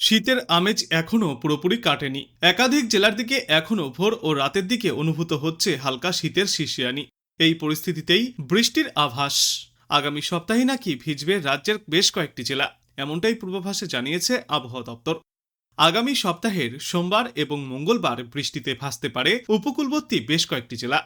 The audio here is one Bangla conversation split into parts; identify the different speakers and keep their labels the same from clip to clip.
Speaker 1: শীতের আমেজ এখনো পুরোপুরি কাটেনি। একাধিক জেলার দিকে এখনো ভোর ও রাতের দিকে অনুভূত হচ্ছে হালকা শীতের শিশিরানি। এই পরিস্থিতিতেই বৃষ্টির আভাস। আগামী সপ্তাহে নাকি ভিজবে রাজ্যের বেশ কয়েকটি জেলা, এমনটাই পূর্বাভাসে জানিয়েছে আবহাওয়া দপ্তর। আগামী সপ্তাহের সোমবার এবং মঙ্গলবার বৃষ্টিতে ভাসতে পারে উপকূলবর্তী বেশ কয়েকটি জেলা।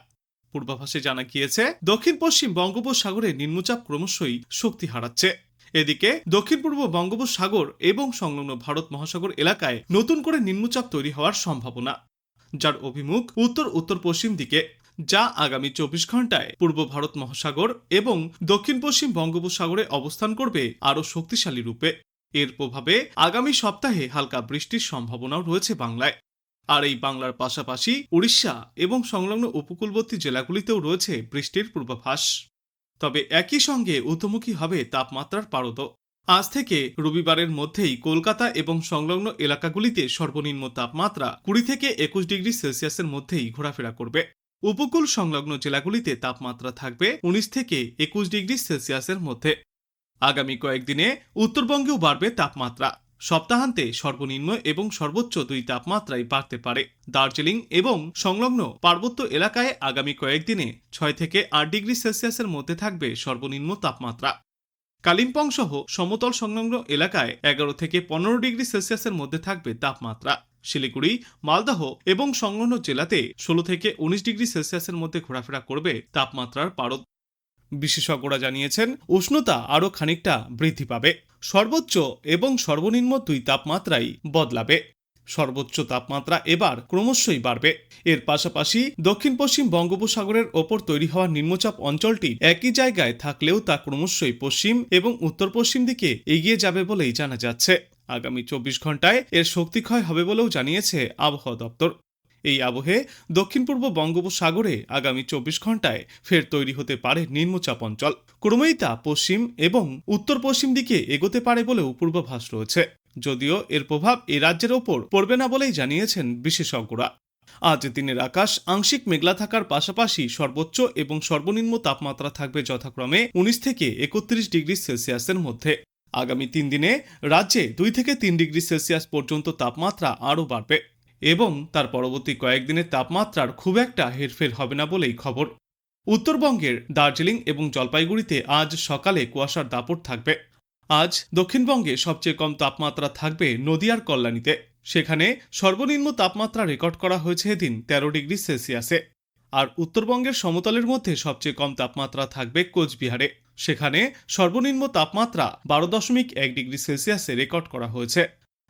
Speaker 1: পূর্বাভাসে জানা গিয়েছে, দক্ষিণ পশ্চিম বঙ্গোপসাগরে নিম্নচাপ ক্রমশই শক্তি হারাচ্ছে। এদিকে দক্ষিণ পূর্ব বঙ্গোপসাগর এবং সংলগ্ন ভারত মহাসাগর এলাকায় নতুন করে নিম্নচাপ তৈরি হওয়ার সম্ভাবনা, যার অভিমুখ উত্তর উত্তর পশ্চিম দিকে, যা আগামী 24 ঘন্টায় পূর্ব ভারত মহাসাগর এবং দক্ষিণ পশ্চিম বঙ্গোপসাগরে অবস্থান করবে আরও শক্তিশালী রূপে। এর প্রভাবে আগামী সপ্তাহে হালকা বৃষ্টির সম্ভাবনাও রয়েছে বাংলায়। আর এই বাংলার পাশাপাশি উড়িষ্যা এবং সংলগ্ন উপকূলবর্তী জেলাগুলিতেও রয়েছে বৃষ্টির পূর্বাভাস। তবে একই সঙ্গে ঊর্ধ্বমুখী হবে তাপমাত্রার পারদ। আজ থেকে রবিবারের মধ্যেই কলকাতা এবং সংলগ্ন এলাকাগুলিতে সর্বনিম্ন তাপমাত্রা 20 থেকে 21 ডিগ্রি সেলসিয়াসের মধ্যেই ঘোরাফেরা করবে। উপকূল সংলগ্ন জেলাগুলিতে তাপমাত্রা থাকবে 19 থেকে 21 ডিগ্রি সেলসিয়াসের মধ্যে। আগামী কয়েকদিনে উত্তরবঙ্গেও বাড়বে তাপমাত্রা। সপ্তাহান্তে সর্বনিম্ন এবং সর্বোচ্চ দুই তাপমাত্রাই বাড়তে পারে। দার্জিলিং এবং সংলগ্ন পার্বত্য এলাকায় আগামী কয়েকদিনে 6 থেকে 8 ডিগ্রি সেলসিয়াসের মধ্যে থাকবে সর্বনিম্ন তাপমাত্রা। কালিম্পং সহ সমতল সংলগ্ন এলাকায় 11 থেকে 15 ডিগ্রি সেলসিয়াসের মধ্যে থাকবে তাপমাত্রা। শিলিগুড়ি, মালদহ এবং সংলগ্ন জেলাতে 16 থেকে 19 ডিগ্রি সেলসিয়াসের মধ্যে ঘোরাফেরা করবে তাপমাত্রার পারদ। বিশেষজ্ঞরা জানিয়েছেন, উষ্ণতা আরও খানিকটা বৃদ্ধি পাবে। সর্বোচ্চ এবং সর্বনিম্ন দুই তাপমাত্রাই বদলাবে। সর্বোচ্চ তাপমাত্রা এবার ক্রমশই বাড়বে। এর পাশাপাশি দক্ষিণ পশ্চিম বঙ্গোপসাগরের ওপর তৈরি হওয়া নিম্নচাপ অঞ্চলটি একই জায়গায় থাকলেও তা ক্রমশই পশ্চিম এবং উত্তর পশ্চিম দিকে এগিয়ে যাবে বলেই জানা যাচ্ছে। আগামী 24 ঘন্টায় এর শক্তিক্ষয় হবে বলেও জানিয়েছে আবহাওয়া দপ্তর। এই আবহে দক্ষিণ পূর্ব বঙ্গোপসাগরে আগামী 24 ঘন্টায় ফের তৈরি হতে পারে নিম্নচাপ অঞ্চল। ক্রমেই তা পশ্চিম এবং উত্তর পশ্চিম দিকে এগোতে পারে বলেও পূর্বাভাস রয়েছে, যদিও এর প্রভাব এই রাজ্যের ওপর পড়বে না বলেই জানিয়েছেন বিশেষজ্ঞরা। আজ দিনের আকাশ আংশিক মেঘলা থাকার পাশাপাশি সর্বোচ্চ এবং সর্বনিম্ন তাপমাত্রা থাকবে যথাক্রমে 19 থেকে 31 ডিগ্রি সেলসিয়াসের মধ্যে। আগামী 3 দিনে রাজ্যে 2 থেকে 3 ডিগ্রি সেলসিয়াস পর্যন্ত তাপমাত্রা আরও বাড়বে এবং তার পরবর্তী কয়েকদিনের তাপমাত্রার খুব একটা হেরফের হবে না বলেই খবর। উত্তরবঙ্গের দার্জিলিং এবং জলপাইগুড়িতে আজ সকালে কুয়াশার দাপট থাকবে। আজ দক্ষিণবঙ্গে সবচেয়ে কম তাপমাত্রা থাকবে নদিয়ার কল্যাণীতে। সেখানে সর্বনিম্ন তাপমাত্রা রেকর্ড করা হয়েছে এদিন 13 ডিগ্রি সেলসিয়াসে। আর উত্তরবঙ্গের সমতলের মধ্যে সবচেয়ে কম তাপমাত্রা থাকবে কোচবিহারে। সেখানে সর্বনিম্ন তাপমাত্রা 12.1 ডিগ্রি সেলসিয়াসে রেকর্ড করা হয়েছে।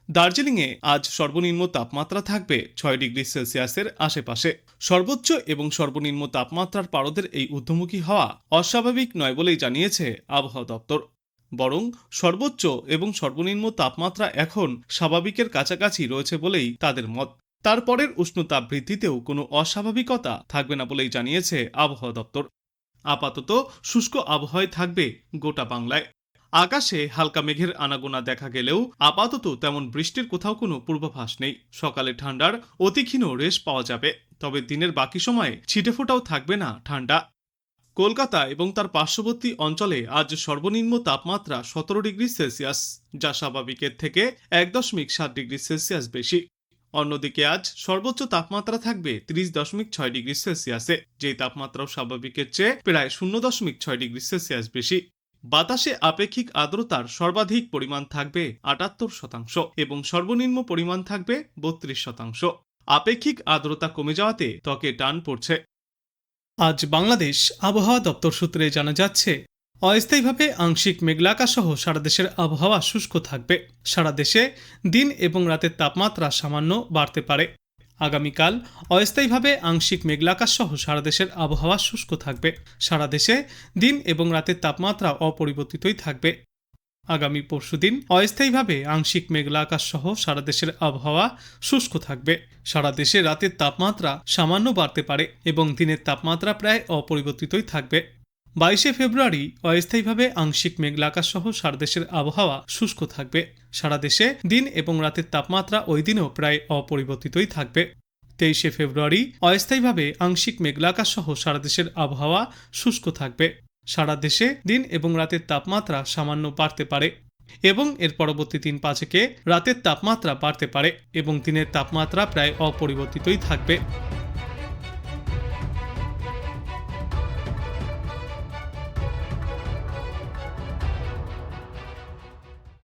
Speaker 1: দার্জিলিংয়ে আজ সর্বনিম্ন তাপমাত্রা থাকবে 6 ডিগ্রি সেলসিয়াসের আশেপাশে। সর্বোচ্চ এবং সর্বনিম্ন তাপমাত্রার পারদের এই ঊর্ধ্বমুখী হওয়া অস্বাভাবিক নয় বলেই জানিয়েছে আবহাওয়া দপ্তর। বরং সর্বোচ্চ এবং সর্বনিম্ন তাপমাত্রা এখন স্বাভাবিকের কাছাকাছি রয়েছে বলেই তাদের মত। তারপরের উষ্ণতা বৃদ্ধিতেও কোনো অস্বাভাবিকতা থাকবে না বলেই জানিয়েছে আবহাওয়া দপ্তর। আপাতত শুষ্ক আবহাওয়ায় থাকবে গোটা বাংলায়। আকাশে হালকা মেঘের আনাগোনা দেখা গেলেও আপাতত তেমন বৃষ্টির কোথাও কোনো পূর্বাভাস নেই। সকালে ঠান্ডার অতিক্ষীণ রেশ পাওয়া যাবে, তবে দিনের বাকি সময়ে ছিটেফোঁটাও থাকবে না ঠান্ডা। কলকাতা এবং তার পার্শ্ববর্তী অঞ্চলে আজ সর্বনিম্ন তাপমাত্রা 17 ডিগ্রি সেলসিয়াস, যা স্বাভাবিকের থেকে 1.7 ডিগ্রি সেলসিয়াস বেশি। অন্যদিকে আজ সর্বোচ্চ তাপমাত্রা থাকবে 30.6 ডিগ্রি সেলসিয়াসে, যে তাপমাত্রাও স্বাভাবিকের চেয়ে প্রায় 0.6 ডিগ্রি সেলসিয়াস বেশি। বাতাসে আপেক্ষিক আর্দ্রতার সর্বাধিক পরিমাণ থাকবে 78% এবং সর্বনিম্ন পরিমাণ থাকবে 32%। আপেক্ষিক আর্দ্রতা কমে যাওয়াতে ত্বকে টান পড়ছে। আজ বাংলাদেশ আবহাওয়া দপ্তর সূত্রে জানা যাচ্ছে, অস্থায়ীভাবে আংশিক মেঘলা আকাশ সহ সারা দেশের আবহাওয়া শুষ্ক থাকবে। সারা দেশে দিন এবং রাতের তাপমাত্রা সামান্য বাড়তে পারে। আগামীকাল অস্থায়ীভাবে আংশিক মেঘলা আকাশ সহ সারা দেশের আবহাওয়া শুষ্ক থাকবে। সারা দেশে দিন এবং রাতের তাপমাত্রা অপরিবর্তিতই থাকবে। আগামী পরশুদিন অস্থায়ীভাবে আংশিক মেঘলা আকাশ সহ সারা দেশের আবহাওয়া শুষ্ক থাকবে। সারা দেশে রাতের তাপমাত্রা সামান্য বাড়তে পারে এবং দিনের তাপমাত্রা প্রায় অপরিবর্তিতই থাকবে। 22 ফেব্রুয়ারি অস্থায়ীভাবে আংশিক মেঘলা আকাশ সহ সারা দেশের আবহাওয়া শুষ্ক থাকবে। সারা দেশে দিন এবং রাতের তাপমাত্রা ওই দিনও প্রায় অপরিবর্তিতই থাকবে। 23 ফেব্রুয়ারি অস্থায়ীভাবে আংশিক মেঘলা আকাশ সহ সারা দেশের আবহাওয়া শুষ্ক থাকবে। সারা দেশে দিন এবং রাতের তাপমাত্রা সামান্য বাড়তে পারে। এবং এর পরবর্তী 3-5 রাতের তাপমাত্রা বাড়তে পারে এবং দিনের তাপমাত্রা প্রায় অপরিবর্তিতই থাকবে।